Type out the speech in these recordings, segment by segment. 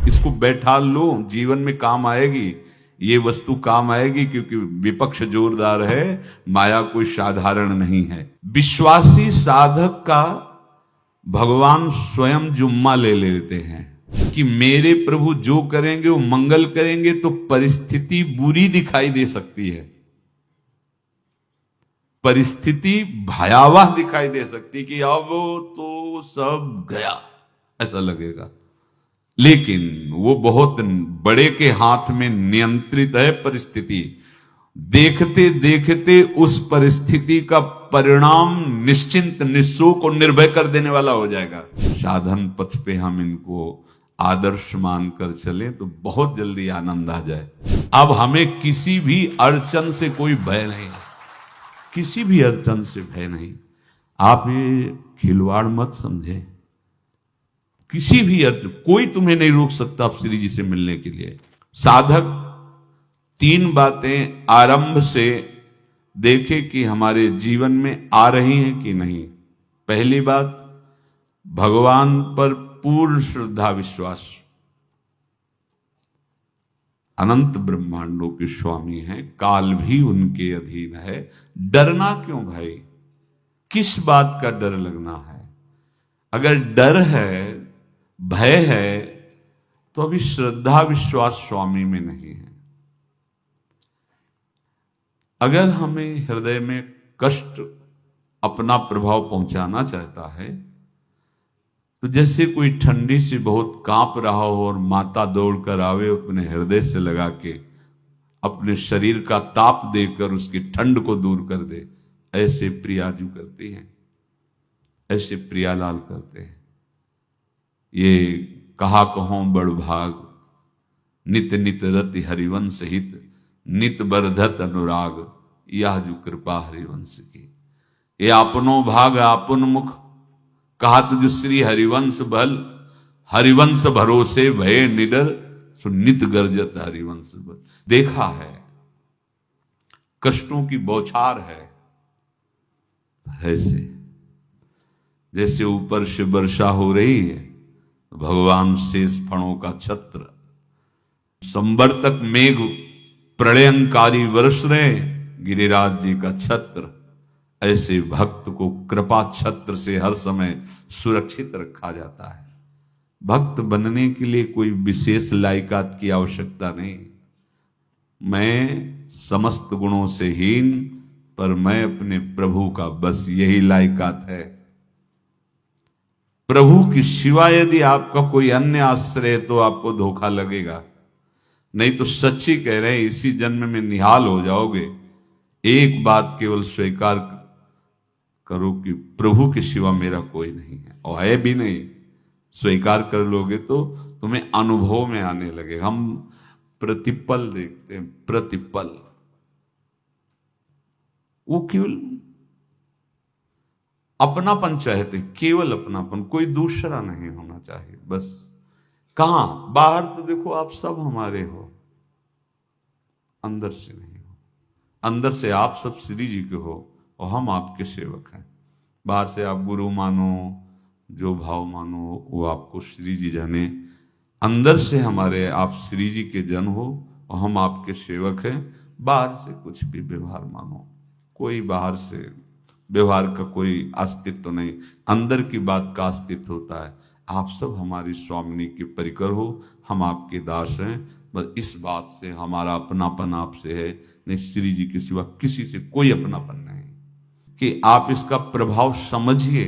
इसको बैठा लो, जीवन में काम आएगी, ये वस्तु काम आएगी, क्योंकि विपक्ष जोरदार है, माया कोई साधारण नहीं है। विश्वासी साधक का भगवान स्वयं जुम्मा ले लेते हैं कि मेरे प्रभु जो करेंगे वो मंगल करेंगे। तो परिस्थिति बुरी दिखाई दे सकती है, परिस्थिति भयावह दिखाई दे सकती कि अब तो सब गया, ऐसा लगेगा, लेकिन वो बहुत बड़े के हाथ में नियंत्रित है परिस्थिति। देखते देखते उस परिस्थिति का परिणाम निश्चिंत निःशोक और निर्भय कर देने वाला हो जाएगा। साधन पथ पे हम इनको आदर्श मानकर चले तो बहुत जल्दी आनंद आ जाए। अब हमें किसी भी अड़चन से कोई भय नहीं, किसी भी अड़चन से भय नहीं। आप ये खिलवाड़ मत समझे, किसी भी अर्थ कोई तुम्हें नहीं रोक सकता आप श्री जी से मिलने के लिए। साधक 3 बातें आरंभ से देखे कि हमारे जीवन में आ रही हैं कि नहीं। पहली बात, भगवान पर पूर्ण श्रद्धा विश्वास। अनंत ब्रह्मांडों के स्वामी हैं, काल भी उनके अधीन है। डरना क्यों भाई, किस बात का डर लगना है? अगर डर है, भय है, तो अभी श्रद्धा विश्वास स्वामी में नहीं है। अगर हमें हृदय में कष्ट अपना प्रभाव पहुंचाना चाहता है, तो जैसे कोई ठंडी से बहुत कांप रहा हो और माता दौड़कर आवे, अपने हृदय से लगा के अपने शरीर का ताप देकर उसकी ठंड को दूर कर दे, ऐसे प्रियाजू करती हैं, ऐसे प्रियालाल करते हैं। ये कहा कहो बड़ भाग, नित नित रति हरिवंश हित, नित बरधत अनुराग, यह जो कृपा हरिवंश की। ये आपनो भाग आपन मुख, कहा तुझ श्री हरिवंश बल, हरिवंश भरोसे भय निडर, सो नित गर्जत हरिवंश बल। देखा है, कष्टों की बौछार है, ऐसे जैसे ऊपर से वर्षा हो रही है, भगवान शेष फणों का छत्र, संवर्तक मेघ प्रलयंकारी वर्ष रहे, गिरिराज जी का छत्र। ऐसे भक्त को कृपा छत्र से हर समय सुरक्षित रखा जाता है। भक्त बनने के लिए कोई विशेष लायकात की आवश्यकता नहीं। मैं समस्त गुणों से हीन, पर मैं अपने प्रभु का, बस यही लायकात है। प्रभु की सिवा यदि आपका कोई अन्य आश्रय है तो आपको धोखा लगेगा। नहीं तो सच्ची कह रहे हैं, इसी जन्म में निहाल हो जाओगे। एक बात केवल स्वीकार करो कि प्रभु के सिवा मेरा कोई नहीं है, और है भी नहीं। स्वीकार कर लोगे तो तुम्हें अनुभव में आने लगेगा। हम प्रतिपल देखते हैं, प्रतिपल, वो केवल अपनापन चाहते, केवल अपनापन, कोई दूसरा नहीं होना चाहिए। बस कहां बाहर तो देखो आप सब हमारे हो, अंदर से नहीं हो। अंदर से आप सब श्री जी के हो और हम आपके सेवक हैं। बाहर से आप गुरु मानो, जो भाव मानो, वो आपको श्री जी जाने। अंदर से हमारे आप श्री जी के जन हो और हम आपके सेवक हैं। बाहर से कुछ भी व्यवहार मानो, कोई बाहर से व्यवहार का कोई अस्तित्व नहीं, अंदर की बात का अस्तित्व होता है। आप सब हमारी स्वामिनी के परिकर हो, हम आपके दास हैं। बस इस बात से हमारा अपनापन आपसे है, नहीं श्री जी के सिवा किसी से कोई अपनापन नहीं। कि आप इसका प्रभाव समझिए।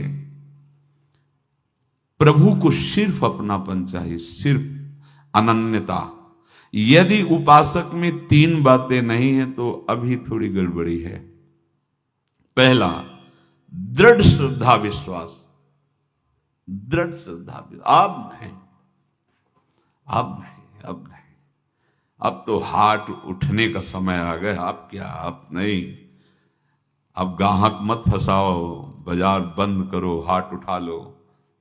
प्रभु को सिर्फ अपनापन चाहिए, सिर्फ अनन्यता। यदि उपासक में 3 बातें नहीं है तो अभी थोड़ी गड़बड़ी है। पहला, दृढ़ श्रद्धा विश्वास। दृढ़ श्रद्धा, अब नहीं, अब नहीं, अब नहीं, अब तो हाथ उठने का समय आ गया। अब क्या, अब नहीं, अब गाहक मत फंसाओ, बाजार बंद करो, हाथ उठा लो,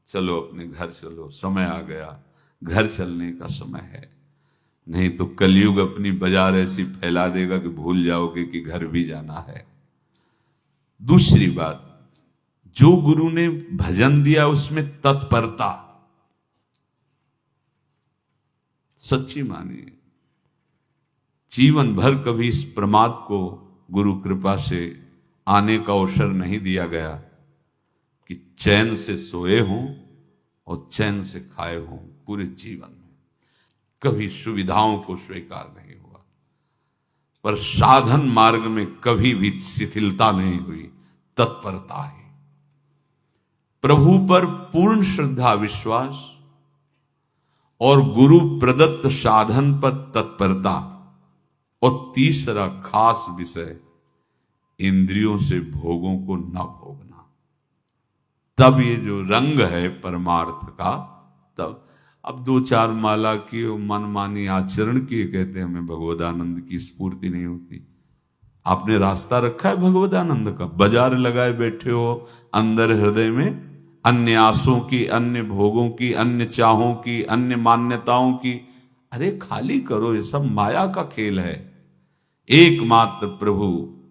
चलो अपने घर चलो, समय आ गया, घर चलने का समय है। नहीं तो कलयुग अपनी बाजार ऐसी फैला देगा कि भूल जाओगे कि घर भी जाना है। दूसरी बात, जो गुरु ने भजन दिया उसमें तत्परता। सच्ची मानिए। जीवन भर कभी इस प्रमाद को गुरु कृपा से आने का अवसर नहीं दिया गया कि चैन से सोए हों और चैन से खाए हों। पूरे जीवन में कभी सुविधाओं को स्वीकार नहीं हुआ, पर साधन मार्ग में कभी भी शिथिलता नहीं हुई, तत्परता ही। प्रभु पर पूर्ण श्रद्धा विश्वास और गुरु प्रदत्त साधन पर तत्परता, और तीसरा खास विषय इंद्रियों से भोगों को न भोगना। तब ये जो रंग है परमार्थ का, तब अब 2-4 माला की मनमानी आचरण की कहते हैं हमें भगवदानंद की स्फूर्ति नहीं होती। आपने रास्ता रखा है भगवदानंद का, बाजार लगाए बैठे हो अंदर हृदय में, अन्य आसों की, अन्य भोगों की, अन्य चाहों की, अन्य मान्यताओं की। अरे खाली करो, ये सब माया का खेल है। एकमात्र प्रभु,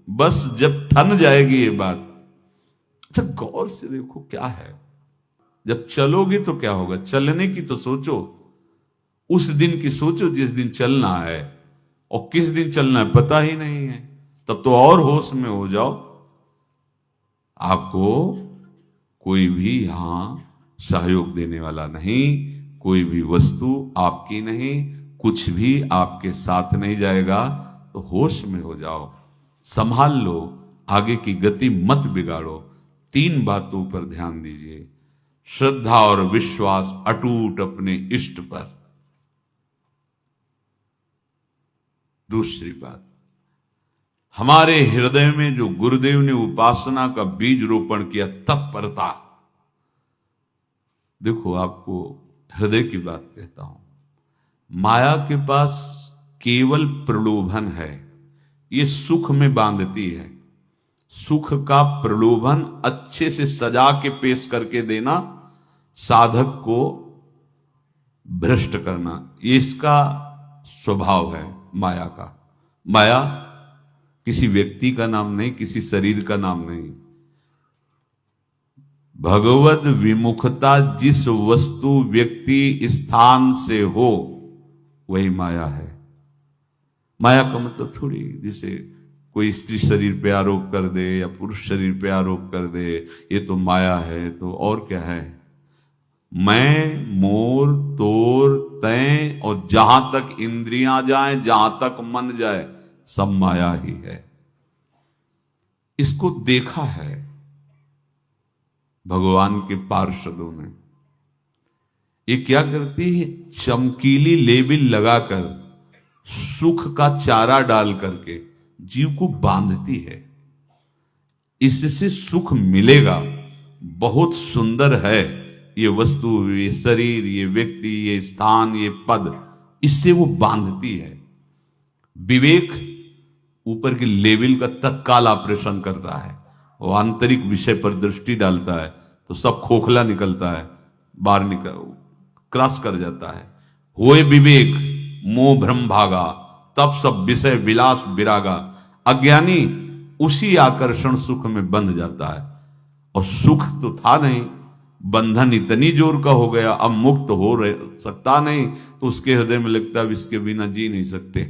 बस जब ठन जाएगी ये बात। अच्छा गौर से देखो क्या है, जब चलोगे तो क्या होगा, चलने की तो सोचो, उस दिन की सोचो जिस दिन चलना है, और किस दिन चलना है पता ही नहीं है, तब तो और होश में हो जाओ। आपको कोई भी यहां सहयोग देने वाला नहीं, कोई भी वस्तु आपकी नहीं, कुछ भी आपके साथ नहीं जाएगा। तो होश में हो जाओ, संभाल लो, आगे की गति मत बिगाड़ो। 3 बातों पर ध्यान दीजिए। श्रद्धा और विश्वास अटूट अपने इष्ट पर। दूसरी बात, हमारे हृदय में जो गुरुदेव ने उपासना का बीज रोपण किया, तत्परता। देखो आपको हृदय की बात कहता हूं, माया के पास केवल प्रलोभन है, ये सुख में बांधती है। सुख का प्रलोभन अच्छे से सजा के पेश करके देना, साधक को भ्रष्ट करना, ये इसका स्वभाव है माया का। माया किसी व्यक्ति का नाम नहीं, किसी शरीर का नाम नहीं। भगवद विमुखता जिस वस्तु व्यक्ति स्थान से हो वही माया है। माया का मतलब थोड़ी जैसे कोई स्त्री शरीर पे आरोप कर दे या पुरुष शरीर पे आरोप कर दे, ये तो माया है, तो और क्या है। मैं, मोर, तोर, तय और जहां तक इंद्रियां जाएं, जहां तक मन जाए, सब माया ही है। इसको देखा है भगवान के पार्षदों ने। ये क्या करती है, चमकीली लेबिल लगाकर सुख का चारा डाल करके जीव को बांधती है। इससे सुख मिलेगा, बहुत सुंदर है ये वस्तु, ये शरीर, ये व्यक्ति, ये स्थान, ये पद, इससे वो बांधती है। विवेक ऊपर के लेवल का तत्काल ऑपरेशन करता है, वो आंतरिक विषय पर दृष्टि डालता है तो सब खोखला निकलता है, बाहर निकल क्रॉस कर जाता है। होए विवेक मोह भ्रम भागा, तब सब विषय विलास विरागा। अज्ञानी उसी आकर्षण सुख में बंध जाता है, और सुख तो था नहीं, बंधन इतनी जोर का हो गया, अब मुक्त हो सकता नहीं, तो उसके हृदय में लगता है इसके बिना जी नहीं सकते,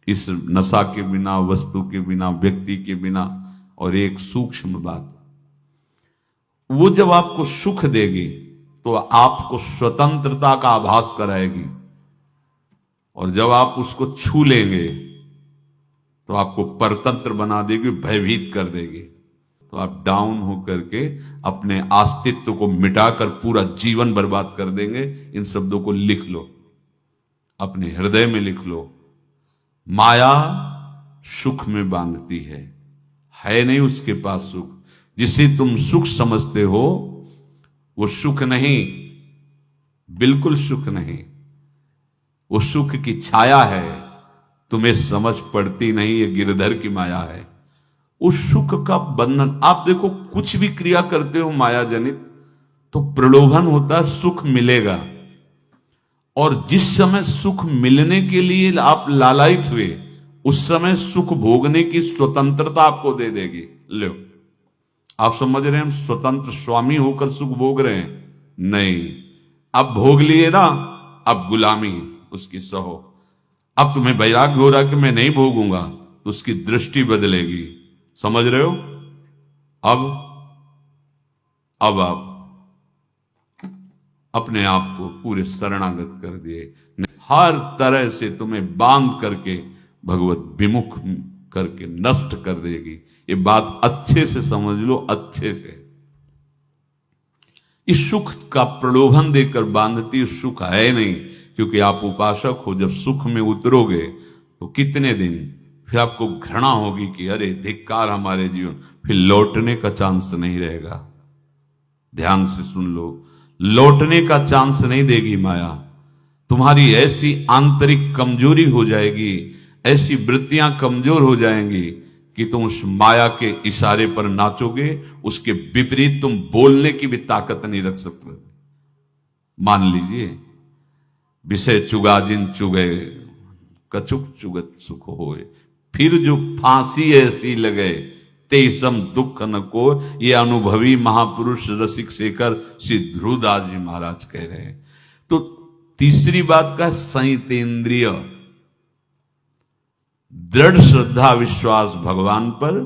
इस नशा के बिना, वस्तु के बिना, व्यक्ति के बिना। और एक सूक्ष्म बात, वो जब आपको सुख देगी तो आपको स्वतंत्रता का आभास कराएगी, और जब आप उसको छू लेंगे तो आपको परतंत्र बना देगी, भयभीत कर देगी। तो आप डाउन होकर के अपने अस्तित्व को मिटाकर पूरा जीवन बर्बाद कर देंगे। इन शब्दों को लिख लो, अपने हृदय में लिख लो। माया सुख में बांधती है नहीं उसके पास सुख। जिसे तुम सुख समझते हो वो सुख नहीं, बिल्कुल सुख नहीं, वो सुख की छाया है, तुम्हें समझ पड़ती नहीं, ये गिरधर की माया है। उस सुख का बंधन, आप देखो कुछ भी क्रिया करते हो माया जनित तो प्रलोभन होता है, सुख मिलेगा। और जिस समय सुख मिलने के लिए आप लालायित हुए, उस समय सुख भोगने की स्वतंत्रता आपको दे देगी। लो, आप समझ रहे हैं हम स्वतंत्र स्वामी होकर सुख भोग रहे हैं? नहीं, अब भोग लिए ना, अब गुलामी, उसकी सहो। अब तुम्हें वैराग्य हो रहा कि मैं नहीं भोगूंगा, तो उसकी दृष्टि बदलेगी। समझ रहे हो? अब आप अपने आप को पूरे शरणागत कर दिए, हर तरह से तुम्हें बांध करके भगवत विमुख करके नष्ट कर देगी। ये बात अच्छे से समझ लो, अच्छे से। इस सुख का प्रलोभन देकर बांधती सुख है नहीं, क्योंकि आप उपासक हो। जब सुख में उतरोगे तो कितने दिन फिर आपको घृणा होगी कि अरे धिक्कार हमारे जीवन, फिर लौटने का चांस नहीं रहेगा। ध्यान से सुन लो, लौटने का चांस नहीं देगी माया। तुम्हारी ऐसी आंतरिक कमजोरी हो जाएगी, ऐसी वृत्तियां कमजोर हो जाएंगी कि तुम उस माया के इशारे पर नाचोगे, उसके विपरीत तुम बोलने की भी ताकत नहीं रख सकते। मान लीजिए, विषय चुगा जिन चुगे, कछुक चुगत सुख होए, फिर जो फांसी ऐसी लगे, तेसम दुख न को। ये अनुभवी महापुरुष रसिक शेखर श्री ध्रुवदास जी महाराज कह रहे हैं। तो तीसरी बात का संयतेंद्रिय, दृढ़ श्रद्धा विश्वास भगवान पर,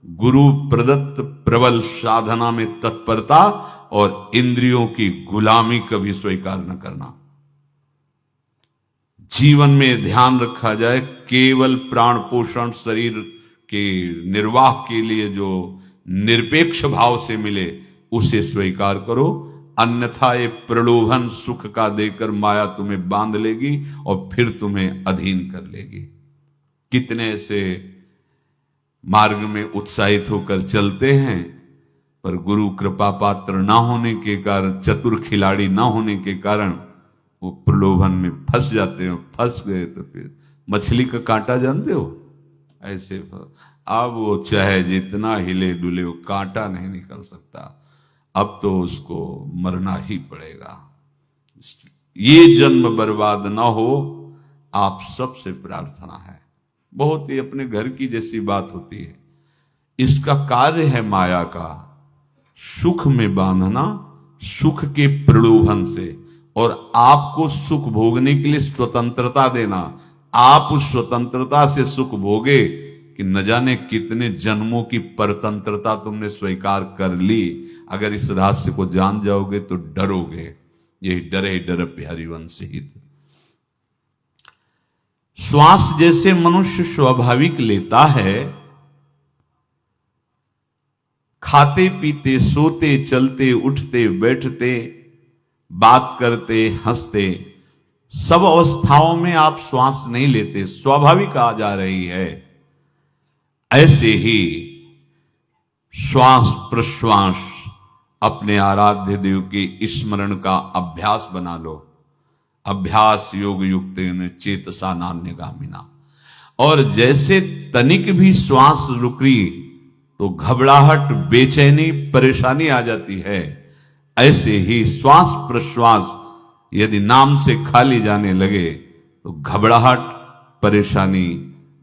गुरु प्रदत्त प्रबल साधना में तत्परता, और इंद्रियों की गुलामी कभी स्वीकार न करना। जीवन में ध्यान रखा जाए, केवल प्राण पोषण शरीर के निर्वाह के लिए जो निरपेक्ष भाव से मिले उसे स्वीकार करो, अन्यथा ये प्रलोभन सुख का देकर माया तुम्हें बांध लेगी और फिर तुम्हें अधीन कर लेगी। कितने से मार्ग में उत्साहित होकर चलते हैं, पर गुरु कृपा पात्र ना होने के कारण, चतुर खिलाड़ी ना होने के कारण वो प्रलोभन में फंस जाते हैं। फंस गए तो फिर मछली का कांटा जानते हो, ऐसे अब वो चाहे जितना हिले डुले, वो कांटा नहीं निकल सकता। अब तो उसको मरना ही पड़ेगा। ये जन्म बर्बाद ना हो, आप सबसे प्रार्थना है। बहुत ही अपने घर की जैसी बात होती है। इसका कार्य है माया का सुख में बांधना, सुख के प्रलोभन से, और आपको सुख भोगने के लिए स्वतंत्रता देना। आप उस स्वतंत्रता से सुख भोगे कि न जाने कितने जन्मों की परतंत्रता तुमने स्वीकार कर ली। अगर इस रहस्य को जान जाओगे तो डरोगे। यही डरे डर बिहारी वंश हित। श्वास जैसे मनुष्य स्वाभाविक लेता है, खाते पीते सोते चलते उठते बैठते बात करते हंसते, सब अवस्थाओं में आप श्वास नहीं लेते, स्वाभाविक आ जा रही है। ऐसे ही श्वास प्रश्वास अपने आराध्य देव के स्मरण का अभ्यास बना लो। अभ्यास योग युक्तेन चेतसा नान्यगामिना। और जैसे तनिक भी श्वास रुकी तो घबराहट, बेचैनी, परेशानी आ जाती है, ऐसे ही श्वास प्रश्वास यदि नाम से खाली जाने लगे तो घबराहट, परेशानी,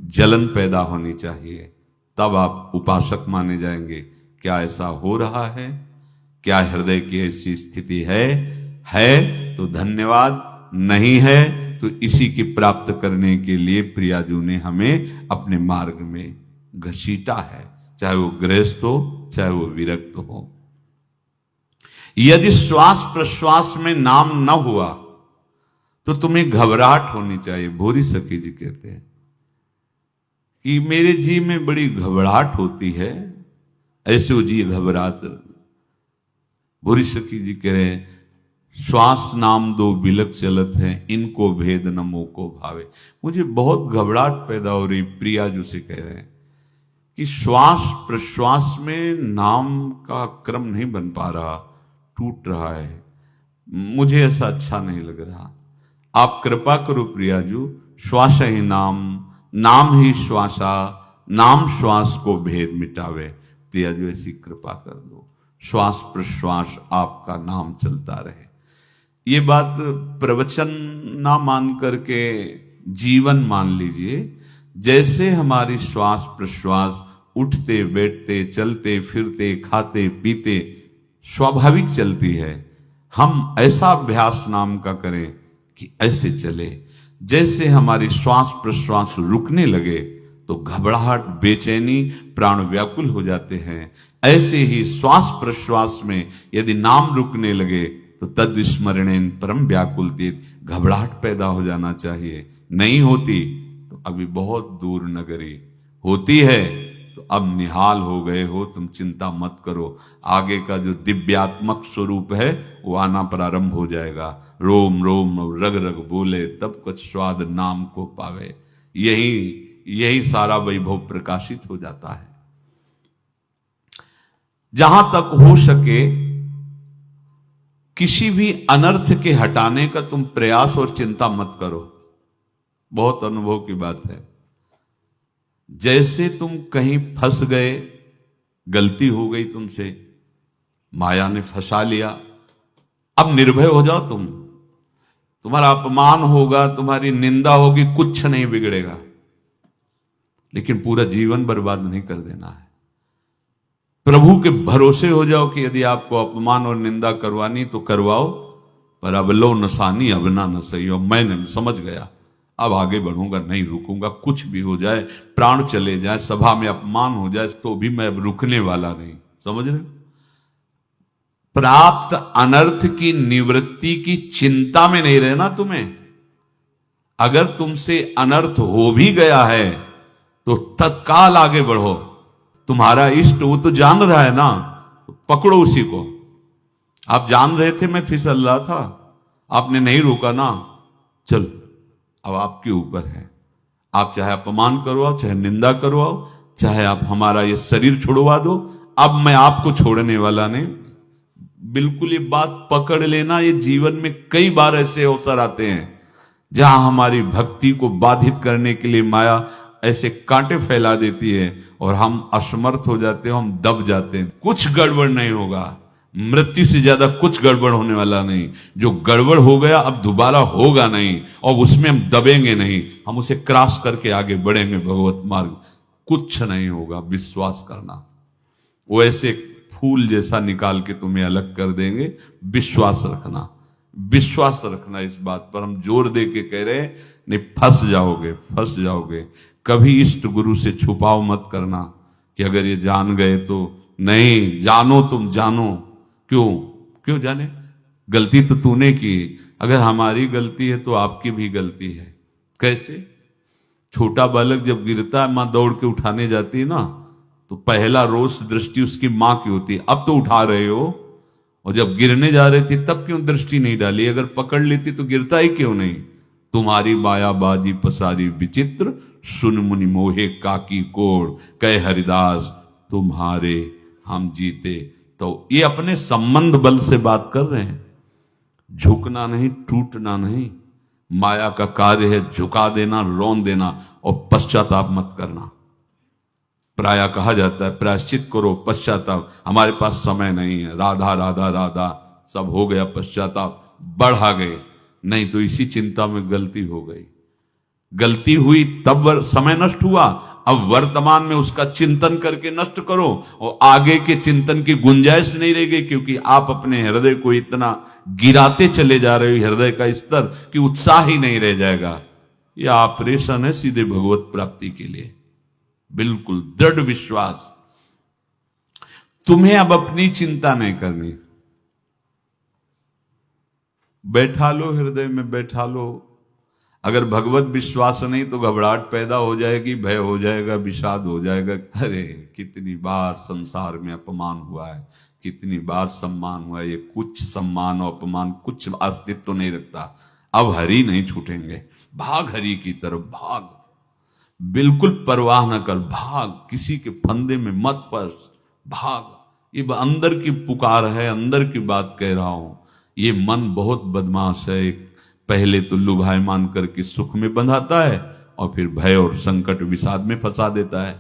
जलन पैदा होनी चाहिए। तब आप उपासक माने जाएंगे। क्या ऐसा हो रहा है? क्या हृदय की ऐसी स्थिति है तो धन्यवाद, नहीं है तो इसी की प्राप्त करने के लिए प्रियाजू ने हमें अपने मार्ग में घसीटा है, चाहे वो गृहस्थ हो चाहे वो विरक्त हो। यदि श्वास प्रश्वास में नाम न हुआ तो तुम्हें घबराहट होनी चाहिए। भूरी सखी जी कहते हैं कि मेरे जी में बड़ी घबराहट होती है, ऐसे जी घबरात। भूरी सखी जी कह रहे हैं, श्वास नाम दो बिलक चलत है, इनको भेद न मोको भावे। मुझे बहुत घबराहट पैदा हो रही। प्रिया जो से कह रहे हैं कि श्वास प्रश्वास में नाम का क्रम नहीं बन पा रहा, टूट रहा है, मुझे ऐसा अच्छा नहीं लग रहा। आप कृपा करो प्रियाजू, श्वास ही नाम, नाम ही श्वासा, नाम श्वास को भेद मिटावे। प्रियाजू ऐसी कृपा कर दो, श्वास प्रश्वास आपका नाम चलता रहे। ये बात प्रवचन ना मान करके जीवन मान लीजिए। जैसे हमारी श्वास प्रश्वास उठते बैठते चलते फिरते खाते पीते स्वाभाविक चलती है, हम ऐसा अभ्यास नाम का करें कि ऐसे चले। जैसे हमारी श्वास प्रश्वास रुकने लगे तो घबराहट, बेचैनी, प्राण व्याकुल हो जाते हैं, ऐसे ही श्वास प्रश्वास में यदि नाम रुकने लगे तो तद स्मरणेन परम व्याकुल तीत, घबराहट पैदा हो जाना चाहिए। नहीं होती तो अभी बहुत दूर नगरी, होती है तो अब निहाल हो गए हो, तुम चिंता मत करो। आगे का जो दिव्यात्मक स्वरूप है वो आना प्रारंभ हो जाएगा। रोम रोम रग रग बोले तब कुछ स्वाद नाम को पावे, यही सारा वैभव प्रकाशित हो जाता है। जहां तक हो सके किसी भी अनर्थ के हटाने का तुम प्रयास और चिंता मत करो। बहुत अनुभव की बात है। जैसे तुम कहीं फंस गए, गलती हो गई तुमसे, माया ने फंसा लिया, अब निर्भय हो जाओ तुम। तुम्हारा अपमान होगा, तुम्हारी निंदा होगी, कुछ नहीं बिगड़ेगा, लेकिन पूरा जीवन बर्बाद नहीं कर देना है। प्रभु के भरोसे हो जाओ कि यदि आपको अपमान और निंदा करवानी तो करवाओ, पर अब लो नसानी अब ना न सही हो। मैं समझ गया, अब आगे बढ़ूंगा, नहीं रुकूंगा, कुछ भी हो जाए, प्राण चले जाए, सभा में अपमान हो जाए, तो भी मैं अब रुकने वाला नहीं। समझ रहे? प्राप्त अनर्थ की निवृत्ति की चिंता में नहीं रहना तुम्हें। अगर तुमसे अनर्थ हो भी गया है तो तत्काल आगे बढ़ो। तुम्हारा इष्ट वो तो जान रहा है ना, पकड़ो उसी को। आप जान रहे थे मैं फिसल रहा था, आपने नहीं रोका ना, चलो अब आपके ऊपर है। आप चाहे अपमान करवाओ, चाहे निंदा करवाओ, चाहे आप हमारा ये शरीर छुड़वा दो, अब मैं आपको छोड़ने वाला नहीं। बिल्कुल ये बात पकड़ लेना। ये जीवन में कई बार ऐसे अवसर आते हैं जहां हमारी भक्ति को बाधित करने के लिए माया ऐसे कांटे फैला देती है और हम असमर्थ हो जाते हैं, हम दब जाते हैं। कुछ गड़बड़ नहीं होगा, मृत्यु से ज्यादा कुछ गड़बड़ होने वाला नहीं। जो गड़बड़ हो गया अब दोबारा होगा नहीं, और उसमें हम दबेंगे नहीं, हम उसे क्रॉस करके आगे बढ़ेंगे भगवत मार्ग। कुछ नहीं होगा, विश्वास करना। वो ऐसे फूल जैसा निकाल के तुम्हें अलग कर देंगे। विश्वास रखना, विश्वास रखना। इस बात पर हम जोर दे के कह रहे हैं, नहीं फंस जाओगे, फंस जाओगे। कभी इष्ट गुरु से छुपाव मत करना कि अगर ये जान गए तो। नहीं, जानो, तुम जानो। क्यों जाने? गलती तो तूने की। अगर हमारी गलती है तो आपकी भी गलती है। कैसे? छोटा बालक जब गिरता है, मां दौड़ के उठाने जाती है ना, तो पहला रोष दृष्टि उसकी मां की होती है। अब तो उठा रहे हो, और जब गिरने जा रहे थे तब क्यों दृष्टि नहीं डाली? अगर पकड़ लेती तो गिरता ही क्यों नहीं? तुम्हारी माया बाजी पसारी विचित्र, सुन मुनि मोहे काकी कोड़, कहे हरिदास तुम्हारे हम जीते। तो ये अपने संबंध बल से बात कर रहे हैं। झुकना नहीं, टूटना नहीं। माया का कार्य है झुका देना, रौन देना, और पश्चाताप मत करना। प्रायः कहा जाता है प्रायश्चित करो, पश्चाताप। हमारे पास समय नहीं है। राधा राधा राधा सब हो गया, पश्चाताप बढ़ा गए। नहीं तो इसी चिंता में गलती हो गई, गलती हुई तब समय नष्ट हुआ। अब वर्तमान में उसका चिंतन करके नष्ट करो, और आगे के चिंतन की गुंजाइश नहीं रह गई, क्योंकि आप अपने हृदय को इतना गिराते चले जा रहे हो, हृदय का स्तर, कि उत्साह ही नहीं रह जाएगा। यह ऑपरेशन है सीधे भगवत प्राप्ति के लिए। बिल्कुल दृढ़ विश्वास। तुम्हें अब अपनी चिंता नहीं करनी। बैठा लो, हृदय में बैठा लो। अगर भगवत विश्वास नहीं तो घबराहट पैदा हो जाएगी, भय हो जाएगा, विषाद हो जाएगा। अरे कितनी बार संसार में अपमान हुआ है, कितनी बार सम्मान हुआ है। ये कुछ सम्मान और अपमान कुछ अस्तित्व तो नहीं रखता। अब हरि नहीं छूटेंगे। भाग हरि की तरफ, भाग। बिल्कुल परवाह न कर, भाग। किसी के फंदे में मत फंस, भाग। ये अंदर की पुकार है, अंदर की बात कह रहा हूं। ये मन बहुत बदमाश है। पहले तो लुभायमान करके सुख में बंधाता है, और फिर भय और संकट विषाद में फंसा देता है।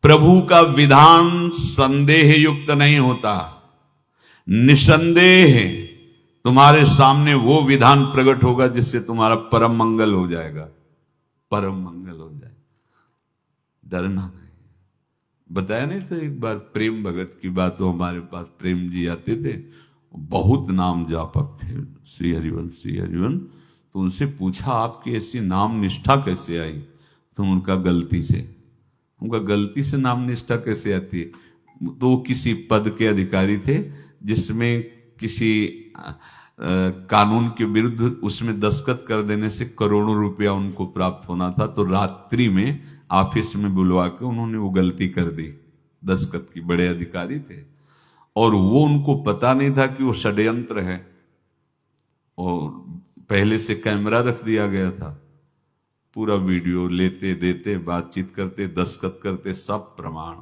प्रभु का विधान संदेह युक्त नहीं होता। निसंदेह तुम्हारे सामने वो विधान प्रकट होगा जिससे तुम्हारा परम मंगल हो जाएगा, परम मंगल हो जाएगा। डरना नहीं। बताया नहीं था एक बार प्रेम भगत की बात। तो हमारे पास प्रेम जी आते थे, बहुत नाम जापक थे, श्री हरिवंश, श्री हरिवंश। तो तो उनसे पूछा आपकी ऐसी नाम निष्ठा कैसे आई? तो उनका गलती से नाम निष्ठा कैसे आती है? तो वो किसी पद के अधिकारी थे जिसमें किसी कानून के विरुद्ध उसमें दस्तखत कर देने से करोड़ों रुपया उनको प्राप्त होना था। तो रात्रि में ऑफिस में बुलवा के उन्होंने वो गलती कर दी दस्तखत की। बड़े अधिकारी थे और वो उनको पता नहीं था कि वो षड्यंत्र है, और पहले से कैमरा रख दिया गया था। पूरा वीडियो लेते देते, बातचीत करते, दस्तखत करते, सब प्रमाण।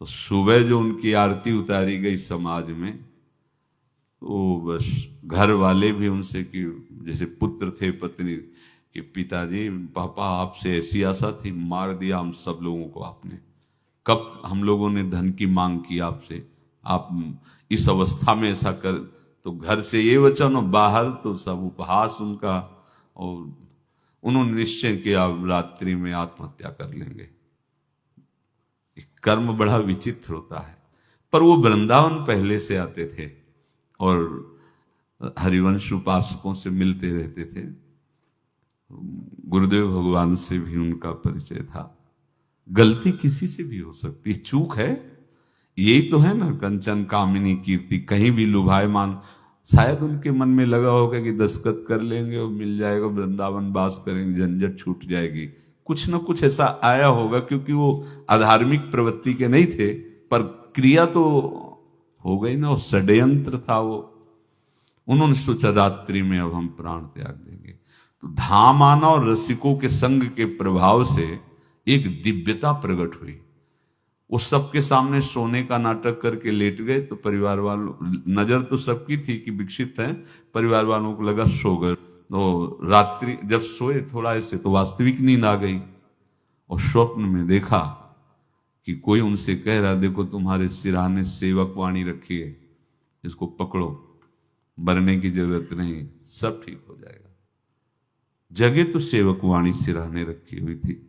तो सुबह जो उनकी आरती उतारी गई समाज में, तो बस घर वाले भी उनसे कि जैसे पुत्र थे पत्नी कि पिताजी पापा आपसे ऐसी आशा थी, मार दिया हम सब लोगों को आपने। कब हम लोगों ने धन की मांग की आपसे, आप इस अवस्था में ऐसा कर। तो घर से ये वचन और बाहर तो सब उपहास उनका, और उन्होंने निश्चय किया रात्रि में आत्महत्या कर लेंगे। कर्म बड़ा विचित्र होता है। पर वो वृंदावन पहले से आते थे और हरिवंश उपासकों से मिलते रहते थे। गुरुदेव भगवान से भी उनका परिचय था। गलती किसी से भी हो सकती, चूक है, यही तो है ना। कंचन कामिनी कीर्ति, कहीं भी लुभायमान। शायद उनके मन में लगा होगा कि दस्तखत कर लेंगे और मिल जाएगा, वृंदावन वास करेंगे, झंझट छूट जाएगी। कुछ न कुछ ऐसा आया होगा, क्योंकि वो अधार्मिक प्रवृत्ति के नहीं थे, पर क्रिया तो हो गई ना। वो षड्यंत्र था वो। उन्होंने सोचा रात्रि में अब हम प्राण त्याग देंगे। तो धाम आना और रसिकों के संग के प्रभाव से एक दिव्यता प्रकट हुई। वो सबके सामने सोने का नाटक करके लेट गए। तो परिवार वालों, नजर तो सबकी थी कि विकसित है, परिवार वालों को लगा सो गए। तो रात्रि जब सोए थोड़ा ऐसे, तो वास्तविक नींद आ गई और स्वप्न में देखा कि कोई उनसे कह रहा, देखो तुम्हारे सिरहाने सेवक वाणी रखी है, इसको पकड़ो, मरने की जरूरत नहीं, सब ठीक हो जाएगा। जगह तो सेवक वाणी सिरहाने रखी हुई थी।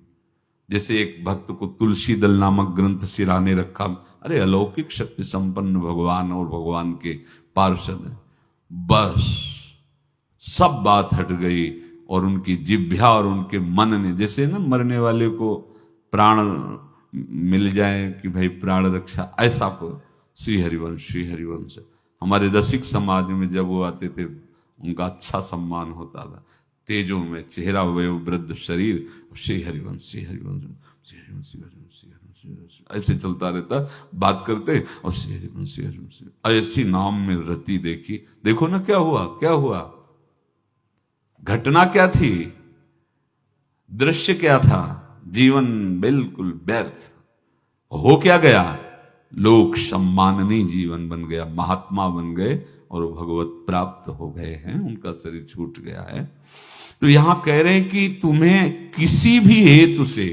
जैसे एक भक्त को तुलसी दल नामक ग्रंथ सिरहाने रखा। अरे अलौकिक शक्ति संपन्न भगवान और भगवान के पार्षद हैं। बस सब बात हट गई और उनकी जिह्वा और उनके मन ने, जैसे ना मरने वाले को प्राण मिल जाए कि भाई प्राण रक्षा, ऐसा को श्री हरिवंश हमारे रसिक समाज में जब वो आते थे उनका अच्छा सम्मान होता था। तेजों में चेहरा, वे वृद्ध शरीर, श्री हरिवंश ऐसे चलता रहता, बात करते और श्री हरिवंश ऐसी नाम में रति देखी। देखो ना क्या हुआ, घटना क्या थी, दृश्य क्या था। जीवन बिल्कुल व्यर्थ हो क्या गया, लोक सम्माननीय जीवन बन गया, महात्मा बन गए और भगवत प्राप्त हो गए हैं, उनका शरीर छूट गया है। तो यहां कह रहे हैं कि तुम्हें किसी भी हेतु से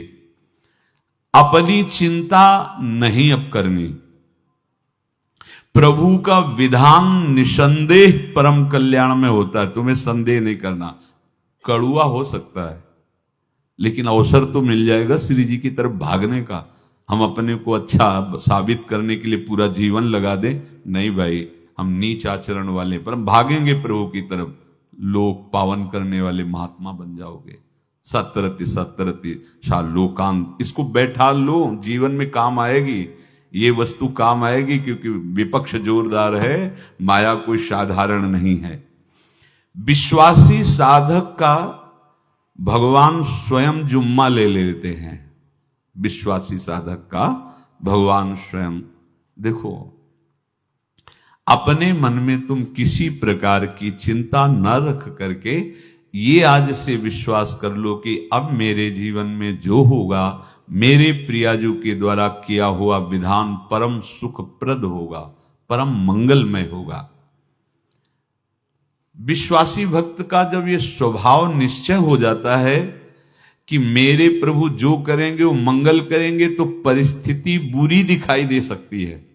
अपनी चिंता नहीं अब करनी। प्रभु का विधान निसंदेह परम कल्याण में होता है, तुम्हें संदेह नहीं करना। कड़ुआ हो सकता है लेकिन अवसर तो मिल जाएगा श्री जी की तरफ भागने का। हम अपने को अच्छा साबित करने के लिए पूरा जीवन लगा दें, नहीं भाई, हम नीच आचरण वाले पर हम भागेंगे प्रभु की तरफ, लोक पावन करने वाले महात्मा बन जाओगे। सतरति शाह लोकांत, इसको बैठा लो, जीवन में काम आएगी, ये वस्तु काम आएगी, क्योंकि विपक्ष जोरदार है, माया कोई साधारण नहीं है। विश्वासी साधक का भगवान स्वयं जुम्मा ले लेते हैं। विश्वासी साधक का भगवान स्वयं, देखो अपने मन में तुम किसी प्रकार की चिंता न रख करके ये आज से विश्वास कर लो कि अब मेरे जीवन में जो होगा, मेरे प्रियाजू के द्वारा किया हुआ विधान परम सुखप्रद होगा, परम मंगलमय होगा। विश्वासी भक्त का जब ये स्वभाव निश्चय हो जाता है कि मेरे प्रभु जो करेंगे वो मंगल करेंगे, तो परिस्थिति बुरी दिखाई दे सकती है,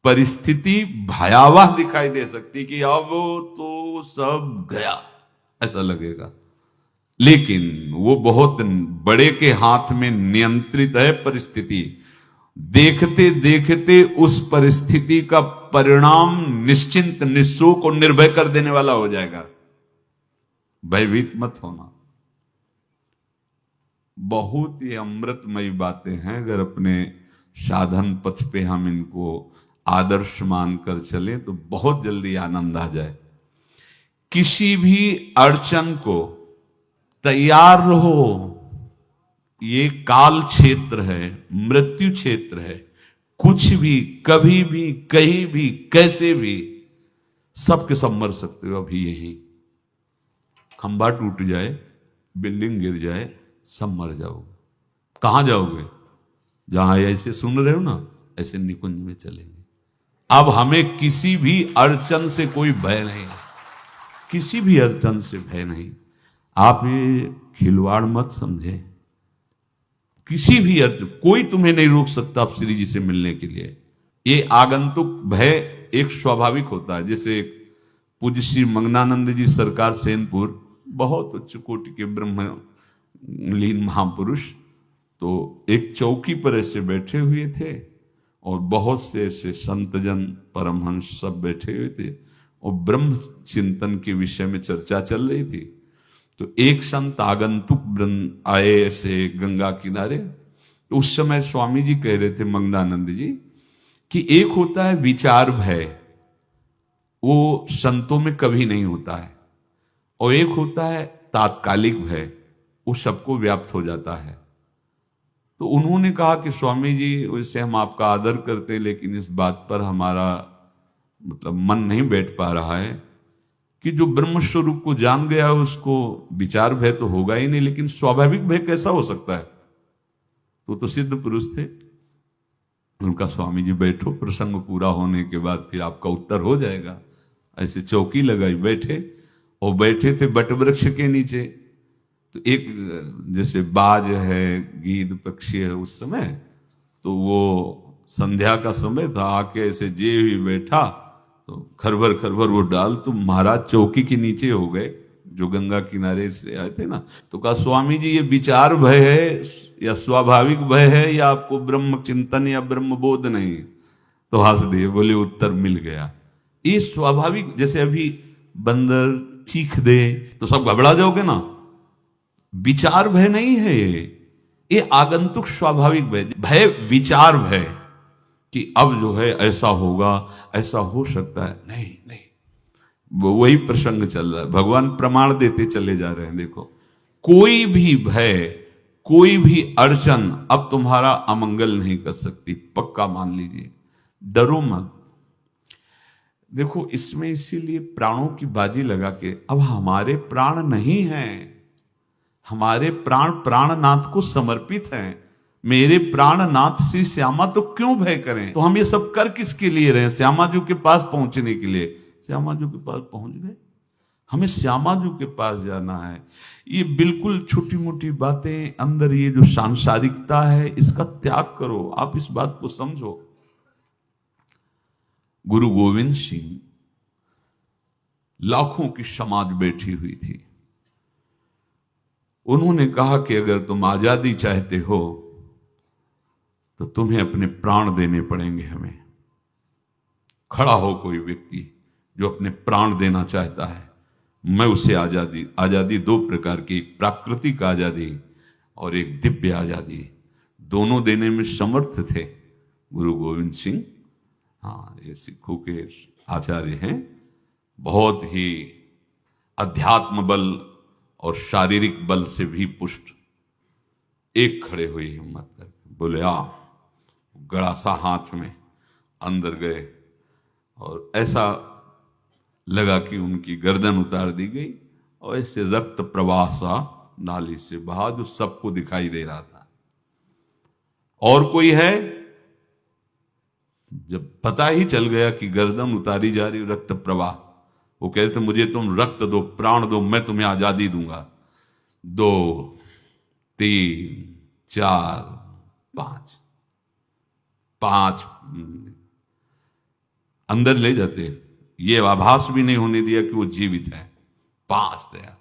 परिस्थिति भयावह दिखाई दे सकती कि अब तो सब गया, ऐसा लगेगा। लेकिन वो बहुत बड़े के हाथ में नियंत्रित है परिस्थिति। देखते देखते उस परिस्थिति का परिणाम निश्चिंत, निःशोक और निर्भय कर देने वाला हो जाएगा। भयभीत मत होना। बहुत ही अमृतमयी बातें हैं, अगर अपने साधन पथ पे हम इनको आदर्श मानकर चले तो बहुत जल्दी आनंद आ जाए। किसी भी अड़चन को तैयार रहो, ये काल क्षेत्र है, मृत्यु क्षेत्र है। कुछ भी, कभी भी, कहीं भी, कैसे भी, सबके सब मर सकते हो। अभी यही खंभा टूट जाए, बिल्डिंग गिर जाए, सब मर जाओगे। कहां जाओगे? जहां ऐसे सुन रहे हो ना, ऐसे निकुंज में चलेंगे। अब हमें किसी भी अड़चन से कोई भय नहीं, किसी भी अड़चन से भय नहीं। आप ये खिलवाड़ मत समझे। किसी भी अर्थ कोई तुम्हें नहीं रोक सकता आप श्री जी से मिलने के लिए। ये आगंतुक भय एक स्वाभाविक होता है। जैसे पूज्य श्री मंगनानंद जी सरकार सेनपुर, बहुत उच्च कोटि के ब्रह्मलीन महापुरुष, तो एक चौकी पर ऐसे बैठे हुए थे और बहुत से ऐसे संतजन परमहंस सब बैठे हुए थे और ब्रह्म चिंतन के विषय में चर्चा चल रही थी। तो एक संत आगंतुक वृंद आए ऐसे गंगा किनारे। तो उस समय स्वामी जी कह रहे थे मंगनानंद जी कि एक होता है विचार भय, वो संतों में कभी नहीं होता है, और एक होता है तात्कालिक भय, वो सबको व्याप्त हो जाता है। तो उन्होंने कहा कि स्वामी जी, वैसे हम आपका आदर करते, लेकिन इस बात पर हमारा मतलब मन नहीं बैठ पा रहा है कि जो ब्रह्म स्वरूप को जान गया है उसको विचार भय तो होगा ही नहीं, लेकिन स्वाभाविक भय कैसा हो सकता है? तो सिद्ध पुरुष थे। उनका स्वामी जी बैठो, प्रसंग पूरा होने के बाद फिर आपका उत्तर हो जाएगा। ऐसे चौकी लगाई, बैठे, और बैठे थे बटवृक्ष के नीचे। तो एक जैसे बाज है, गीद पक्षी है, उस समय तो वो संध्या का समय था, आके ऐसे जे ही बैठा तो खरबर खरबर वो डाल, तो महाराज चौकी के नीचे हो गए, जो गंगा किनारे से आए थे ना। तो कहा स्वामी जी, ये विचार भय है या स्वाभाविक भय है, या आपको ब्रह्म चिंतन या ब्रह्म बोध नहीं? तो हंस दिए, बोले उत्तर मिल गया। ये स्वाभाविक, जैसे अभी बंदर चीख दे तो सब घबरा जाओगे ना, विचार भय नहीं है ये आगंतुक स्वाभाविक भय। भय विचार भय कि अब जो है ऐसा होगा, ऐसा हो सकता है, नहीं नहीं। वही प्रसंग चल रहा है, भगवान प्रमाण देते चले जा रहे हैं। देखो, कोई भी भय, कोई भी अड़चन अब तुम्हारा अमंगल नहीं कर सकती, पक्का मान लीजिए। डरो मत। देखो, इसमें इसीलिए प्राणों की बाजी लगा के, अब हमारे प्राण नहीं हैं, हमारे प्राण प्राणनाथ को समर्पित हैं। मेरे प्राणनाथ श्री श्यामा, तो क्यों भय करें? तो हम ये सब कर किसके लिए रहे? श्यामा जी के पास पहुंचने के लिए। श्यामा जी के पास पहुंच गए, हमें श्यामा जी के पास जाना है। ये बिल्कुल छोटी मोटी बातें, अंदर ये जो सांसारिकता है, इसका त्याग करो। आप इस बात को समझो। गुरु गोविंद सिंह, लाखों की समाज बैठी हुई थी। उन्होंने कहा कि अगर तुम आजादी चाहते हो तो तुम्हें अपने प्राण देने पड़ेंगे हमें। खड़ा हो कोई व्यक्ति जो अपने प्राण देना चाहता है, मैं उसे आजादी। आजादी दो प्रकार की, प्राकृतिक आजादी और एक दिव्य आजादी, दोनों देने में समर्थ थे गुरु गोविंद सिंह। हाँ, ये सिखों के आचार्य हैं, बहुत ही अध्यात्म बल और शारीरिक बल से भी पुष्ट। एक खड़े हुए हिम्मत करके बोले, आ। गड़ासा हाथ में अंदर गए और ऐसा लगा कि उनकी गर्दन उतार दी गई और ऐसे रक्त प्रवाह सा नाली से बहा, जो सबको दिखाई दे रहा था। और कोई है? जब पता ही चल गया कि गर्दन उतारी जा रही, रक्त प्रवाह, वो कहते मुझे तुम रक्त दो, प्राण दो, मैं तुम्हें आजादी दूंगा। 2 3 4 5 अंदर ले जाते, ये आभास भी नहीं होने दिया कि वो जीवित है। 5 तैयार,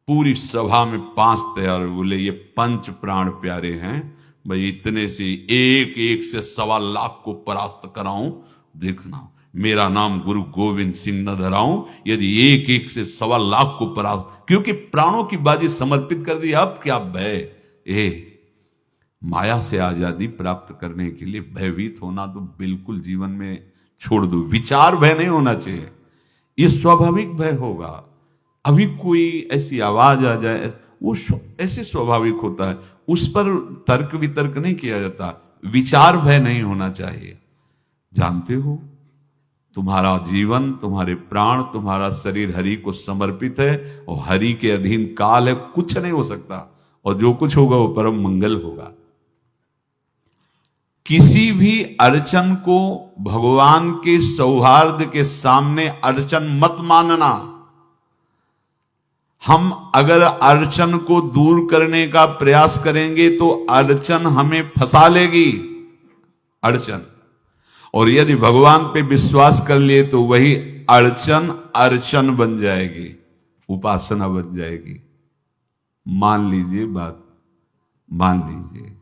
पूरी सभा में 5 तैयार। बोले ये पंच प्राण प्यारे हैं भाई, इतने से एक एक से 1.25 लाख को परास्त कराऊं, देखना। मेरा नाम गुरु गोविंद सिंह न धराऊं, यदि एक एक से 1.25 को परास्त, क्योंकि प्राणों की बाजी समर्पित कर दी। अब क्या भय? माया से आजादी प्राप्त करने के लिए भयभीत होना तो बिल्कुल जीवन में छोड़ दो। विचार भय नहीं होना चाहिए, ये स्वाभाविक भय होगा। अभी कोई ऐसी आवाज आ जाए, वो ऐसे स्वाभाविक होता है, उस पर तर्क वितर्क नहीं किया जाता। विचार भय नहीं होना चाहिए। जानते हो, तुम्हारा जीवन, तुम्हारे प्राण, तुम्हारा शरीर हरि को समर्पित है और हरि के अधीन काल है, कुछ नहीं हो सकता, और जो कुछ होगा वो परम मंगल होगा। किसी भी अड़चन को भगवान के सौहार्द के सामने अड़चन मत मानना। हम अगर अड़चन को दूर करने का प्रयास करेंगे तो अड़चन हमें फंसा लेगी, अड़चन। और यदि भगवान पे विश्वास कर लिए तो वही अड़चन अर्चन बन जाएगी, उपासना बन जाएगी। मान लीजिए बात, मान लीजिए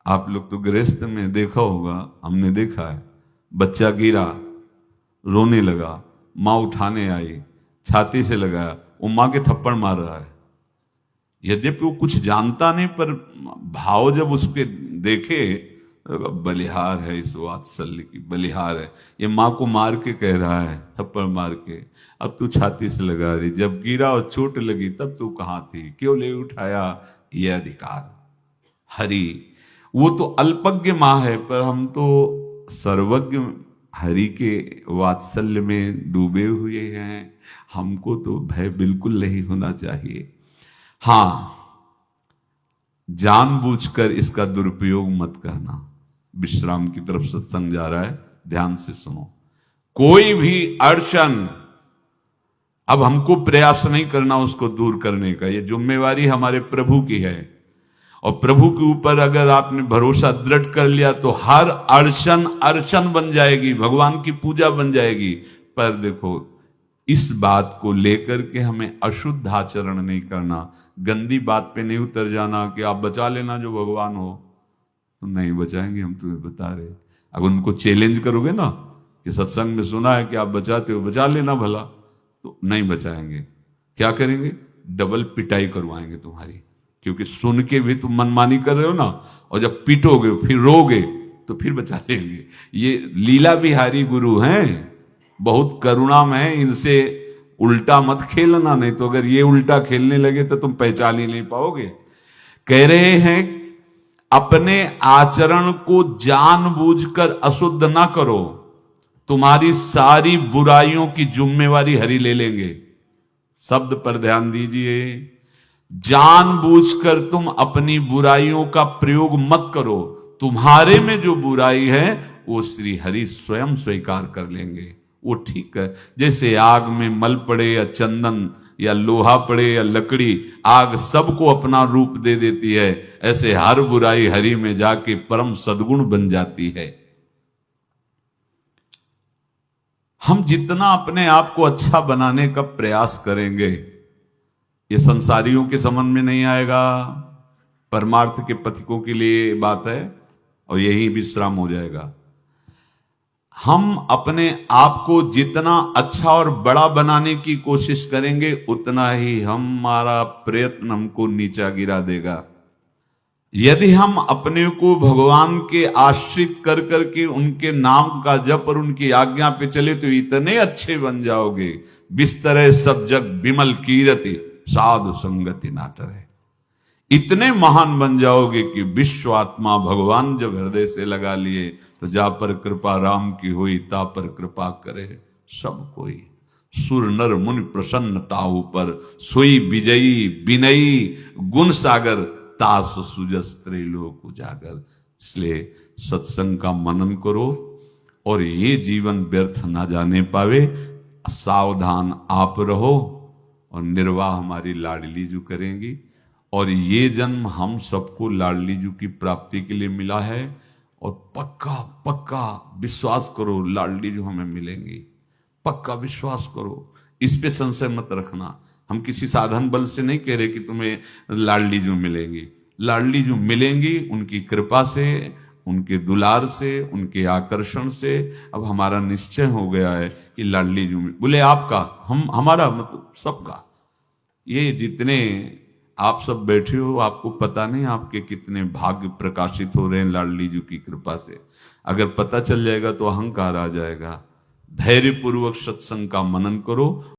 आप लोग तो गृहस्थ में देखा होगा, हमने देखा है, बच्चा गिरा, रोने लगा, मां उठाने आई, छाती से लगाया, वो मां के थप्पड़ मार रहा है। यद्यपि वो कुछ जानता नहीं, पर भाव जब उसके देखे, बलिहार है इस वात्सल्य की, बलिहार है, ये मां को मार के कह रहा है, थप्पड़ मार के, अब तू छाती से लगा रही, जब गिरा और चोट लगी तब तू कहां थी, क्यों ले उठाया? ये अधिकार हरि, वो तो अल्पज्ञ मां है, पर हम तो सर्वज्ञ हरि के वात्सल्य में डूबे हुए हैं। हमको तो भय बिल्कुल नहीं होना चाहिए। हां, जानबूझकर इसका दुरुपयोग मत करना। विश्राम की तरफ सत्संग जा रहा है, ध्यान से सुनो। कोई भी अड़चन, अब हमको प्रयास नहीं करना उसको दूर करने का, ये जिम्मेवारी हमारे प्रभु की है। और प्रभु के ऊपर अगर आपने भरोसा दृढ़ कर लिया तो हर अड़चन अर्चन बन जाएगी, भगवान की पूजा बन जाएगी। पर देखो, इस बात को लेकर के हमें अशुद्ध आचरण नहीं करना, गंदी बात पे नहीं उतर जाना कि आप बचा लेना जो भगवान हो। तो नहीं बचाएंगे, हम तुम्हें बता रहे। अगर उनको चैलेंज करोगे ना कि सत्संग में सुना है कि आप बचाते हो, बचा लेना भला, तो नहीं बचाएंगे। क्या करेंगे? डबल पिटाई करवाएंगे तुम्हारी, क्योंकि सुन के भी तुम मनमानी कर रहे हो ना, और जब पीटोगे फिर रोगे तो फिर बचा लेंगे। ये लीला बिहारी गुरु हैं, बहुत करुणा में है, इनसे उल्टा मत खेलना, नहीं तो अगर ये उल्टा खेलने लगे तो तुम पहचान ही नहीं पाओगे। कह रहे हैं अपने आचरण को जानबूझकर अशुद्ध ना करो, तुम्हारी सारी बुराइयों की जिम्मेवारी हरि ले लेंगे। शब्द पर ध्यान दीजिए, जानबूझकर तुम अपनी बुराइयों का प्रयोग मत करो, तुम्हारे में जो बुराई है वो श्री हरि स्वयं स्वीकार कर लेंगे। वो ठीक है, जैसे आग में मल पड़े या चंदन या लोहा पड़े या लकड़ी, आग सबको अपना रूप दे देती है, ऐसे हर बुराई हरि में जाके परम सद्गुण बन जाती है। हम जितना अपने आप को अच्छा बनाने का प्रयास करेंगे, ये संसारियों के समझ में नहीं आएगा, परमार्थ के पथिकों के लिए बात है, और यही विश्राम हो जाएगा। हम अपने आप को जितना अच्छा और बड़ा बनाने की कोशिश करेंगे, उतना ही हमारा प्रयत्न हमको नीचा गिरा देगा। यदि हम अपने को भगवान के आश्रित कर करके उनके नाम का जप और उनकी आज्ञा पे चले तो इतने अच्छे बन जाओगे, बिस्तरे सब जग विमल कीरति साधु संगति नाटर है। इतने महान बन जाओगे कि विश्व आत्मा भगवान जब हृदय से लगा लिए तो जा पर कृपा राम की हुई, ता पर कृपा करे सब कोई। सुर नर मुनि प्रसन्नता ऊपर, सोई विजयी विनयी गुण सागर, तास सुजस त्रैलोक उजागर। इसलिए सत्संग का मनन करो और ये जीवन व्यर्थ ना जाने पावे। सावधान आप रहो, और निर्वाह हमारी लाडली जू करेंगी। और ये जन्म हम सबको लाडली जू की प्राप्ति के लिए मिला है, और पक्का पक्का विश्वास करो लाडली जू हमें मिलेंगी। पक्का विश्वास करो, इस पे संशय मत रखना। हम किसी साधन बल से नहीं कह रहे कि तुम्हें लाडली जू मिलेंगी। लाडली जू मिलेंगी उनकी कृपा से, उनके दुलार से, उनके आकर्षण से अब हमारा निश्चय हो गया है कि लाडली जी बोले आपका, हमारा मतलब सबका। ये जितने आप सब बैठे हो, आपको पता नहीं आपके कितने भाग्य प्रकाशित हो रहे हैं लाडली जी की कृपा से। अगर पता चल जाएगा तो अहंकार आ जाएगा। धैर्य पूर्वक सत्संग का मनन करो।